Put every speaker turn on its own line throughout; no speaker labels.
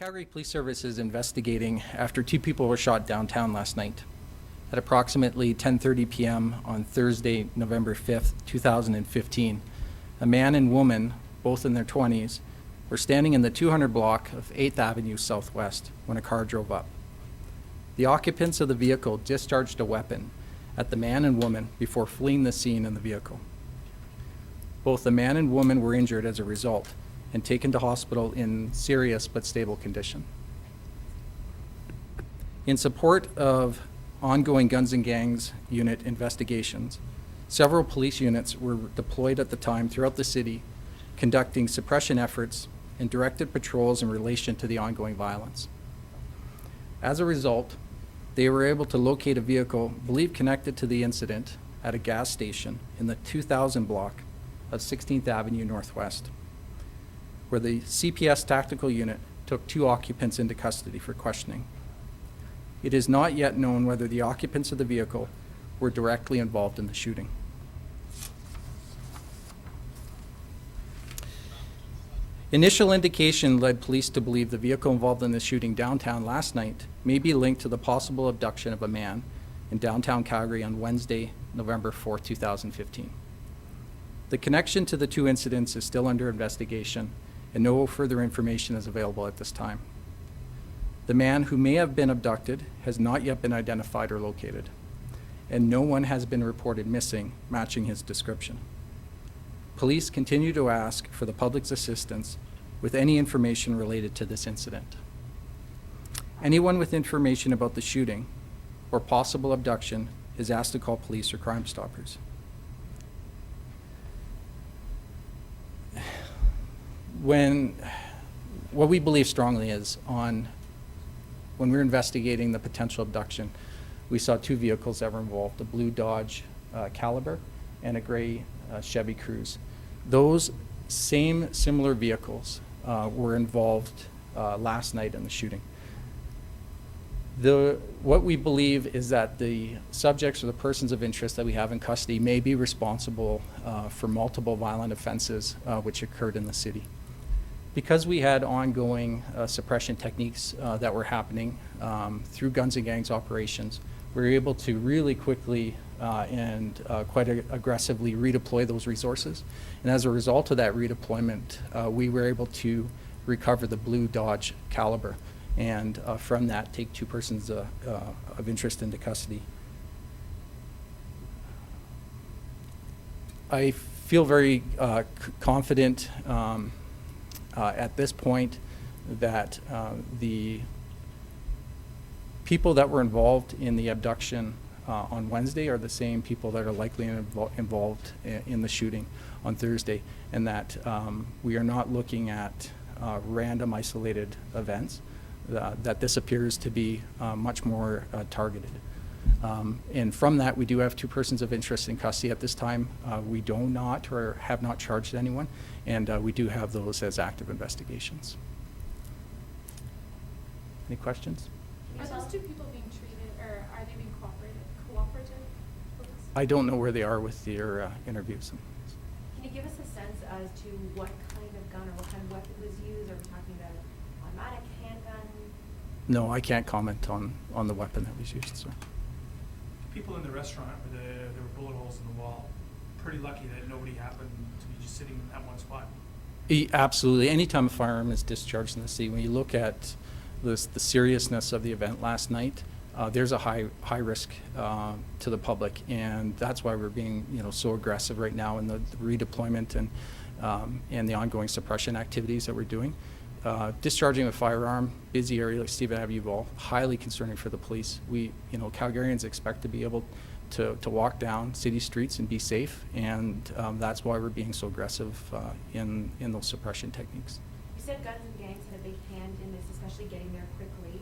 Calgary Police Service is investigating after two people were shot downtown last night. At approximately 10:30 p.m. on Thursday, November 5th, 2015, a man and woman, both in their 20s, were standing in the 200 block of 8th Avenue Southwest when a car drove up. The occupants of the vehicle discharged a weapon at the man and woman before fleeing the scene in the vehicle. Both the man and woman were injured as a result and taken to hospital in serious but stable condition. In support of ongoing Guns and Gangs unit investigations, several police units were deployed at the time throughout the city, conducting suppression efforts and directed patrols in relation to the ongoing violence. As a result, they were able to locate a vehicle believed connected to the incident at a gas station in the 2000 block of 16th Avenue Northwest, where the CPS tactical unit took two occupants into custody for questioning. It is not yet known whether the occupants of the vehicle were directly involved in the shooting. Initial indication led police to believe the vehicle involved in the shooting downtown last night may be linked to the possible abduction of a man in downtown Calgary on Wednesday, November 4, 2015. The connection to the two incidents is still under investigation, and no further information is available at this time. The man who may have been abducted has not yet been identified or located, and no one has been reported missing matching his description. Police continue to ask for the public's assistance with any information related to this incident. Anyone with information about the shooting or possible abduction is asked to call police or Crime Stoppers. What we believe strongly is when we were investigating the potential abduction, we saw two vehicles that were involved, a blue Dodge Caliber and a gray Chevy Cruze. Those same similar vehicles were involved last night in the shooting. What we believe is that the subjects or the persons of interest that we have in custody may be responsible for multiple violent offenses which occurred in the city. Because we had ongoing suppression techniques that were happening through Guns and Gangs operations, we were able to really quickly and quite aggressively redeploy those resources. And as a result of that redeployment, we were able to recover the blue Dodge Caliber, and from that take two persons of interest into custody. I feel very confident at this point that the people that were involved in the abduction on Wednesday are the same people that are likely involved in the shooting on Thursday, and that we are not looking at random isolated events, that this appears to be much more targeted. And from that, we do have two persons of interest in custody at this time. We do not or have not charged anyone, and we do have those as active investigations. Any questions?
Are those two people being treated, or are they being cooperative with us?
I don't know where they are with their interviews.
Can you give us a sense as to what kind of gun or what kind of weapon was used? Are we talking about automatic, handgun?
No, I can't comment on the weapon that was used, sir.
People in the restaurant where there were bullet holes in the wall, pretty lucky that nobody happened to be just sitting at one spot.
Absolutely. Anytime a firearm is discharged in the city, when you look at the seriousness of the event last night, there's a high risk to the public, and that's why we're being so aggressive right now in the redeployment and the ongoing suppression activities that we're doing. Discharging a firearm, busy area like Stephen Avenue Mall, highly concerning for the police. Calgarians expect to be able to walk down city streets and be safe, and that's why we're being so aggressive in those suppression techniques.
You said Guns and Gangs had a big hand in this, especially getting there quickly.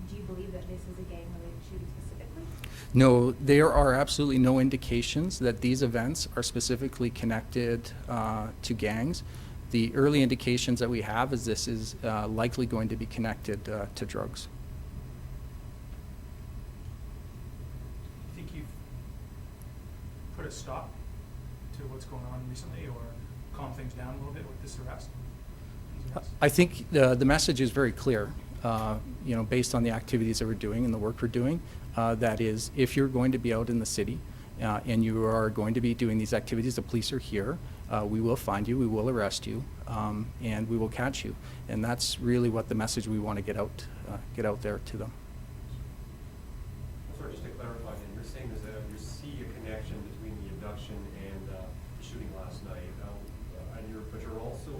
Do you believe that this is a gang-related shooting specifically?
No, there are absolutely no indications that these events are specifically connected to gangs. The early indications that we have is this is likely going to be connected to drugs.
Do you think you've put a stop to what's going on recently, or calm things down a little bit with this arrest? incidents?
I think the message is very clear, you know, based on the activities that we're doing and the work we're doing. That is, if you're going to be out in the city and you are going to be doing these activities, the police are here. We will find you, we will arrest you, and we will catch you. And that's really what the message we want to get out there to them.
Sorry, just to clarify, then, you're saying you see a connection between the abduction and the shooting last night. But you're also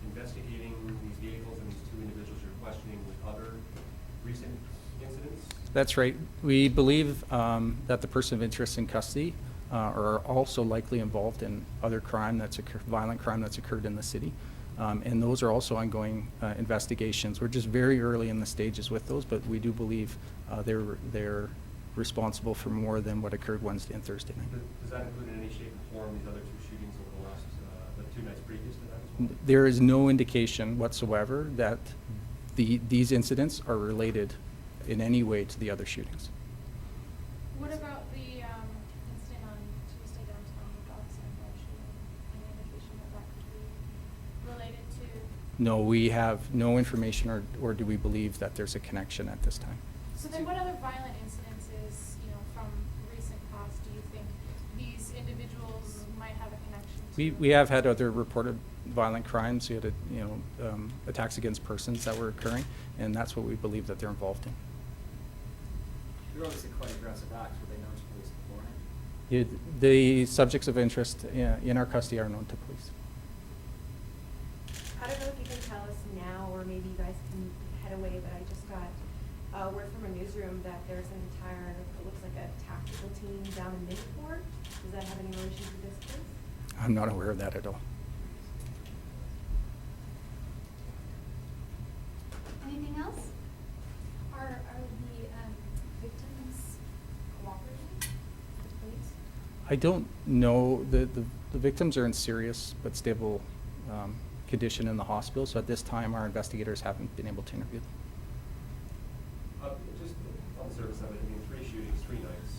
investigating these vehicles and these two individuals you're questioning with other recent incidents?
That's right. We believe that the person of interest in custody are also likely involved in other crime violent crime that's occurred in the city. And those are also ongoing investigations. We're just very early in the stages with those, but we do believe they're responsible for more than what occurred Wednesday and Thursday night.
Does that include in any shape or form these other two shootings over the last, the 2 nights previous to that as well?
There is no indication whatsoever that these incidents are related in any way to the other shootings.
What about the incident on Tuesday downtown, the Dawson Bar shooting? Any indication that that could be related to?
No, we have no information or do we believe that there's a connection at this time.
So then what other violent incidences, you know, from recent past do you think these individuals might have a connection to?
We have had other reported violent crimes. We had, attacks against persons that were occurring, and that's what we believe that they're involved in.
They're obviously quite aggressive acts. Were they known to police beforehand?
The subjects of interest in our custody are known to police.
I don't know if you can tell us now, or maybe you guys can head away, but I just got word from a newsroom that there's an entire, it looks like a tactical team down in Midport. Does that have any relation to this case?
I'm not aware of that at all.
Anything else? Are the victims cooperating with police?
I don't know. The victims are in serious but stable condition in the hospital, so at this time our investigators haven't been able to interview them.
Just on the surface of it, I mean, 3 shootings, 3 nights,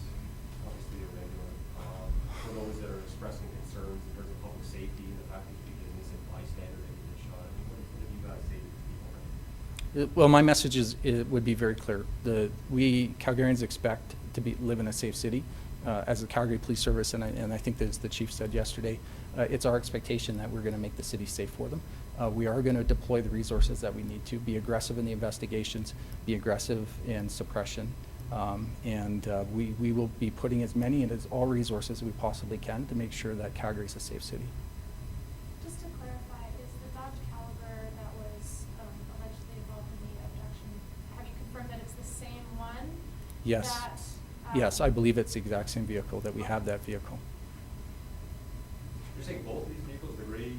obviously irregular. For those that are expressing concerns in terms of public safety and the fact that you could be an innocent bystander that you get shot, I mean, what do you guys say to these people?
Well, my message would be very clear. We Calgarians expect to live in a safe city. As the Calgary Police Service, and I think as the chief said yesterday, it's our expectation that we're going to make the city safe for them. We are going to deploy the resources that we need to, be aggressive in the investigations, be aggressive in suppression, and we will be putting as many and as all resources we possibly can to make sure that Calgary is a safe city.
Just to clarify, is the Dodge Caliber that was allegedly involved in the abduction, have you confirmed that it's the same one?
Yes.
That,
Yes, I believe it's the exact same vehicle, that we have that vehicle.
You're saying both of these vehicles, the gray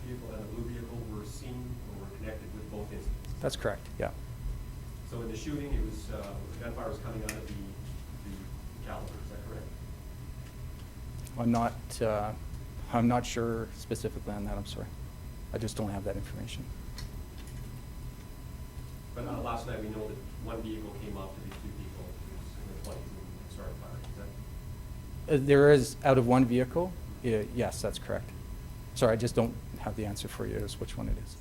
vehicle and the blue vehicle, were seen or were connected with both incidents?
That's correct, yeah.
So in the shooting, it was, the gunfire was coming out of the caliber, is that correct?
I'm not sure specifically on that, I'm sorry. I just don't have that information.
But last night, we know that one vehicle came up to these 2 people who was in their 20s and started firing, is that?
There is, out of one vehicle, yes, that's correct. Sorry, I just don't have the answer for you as which one it is.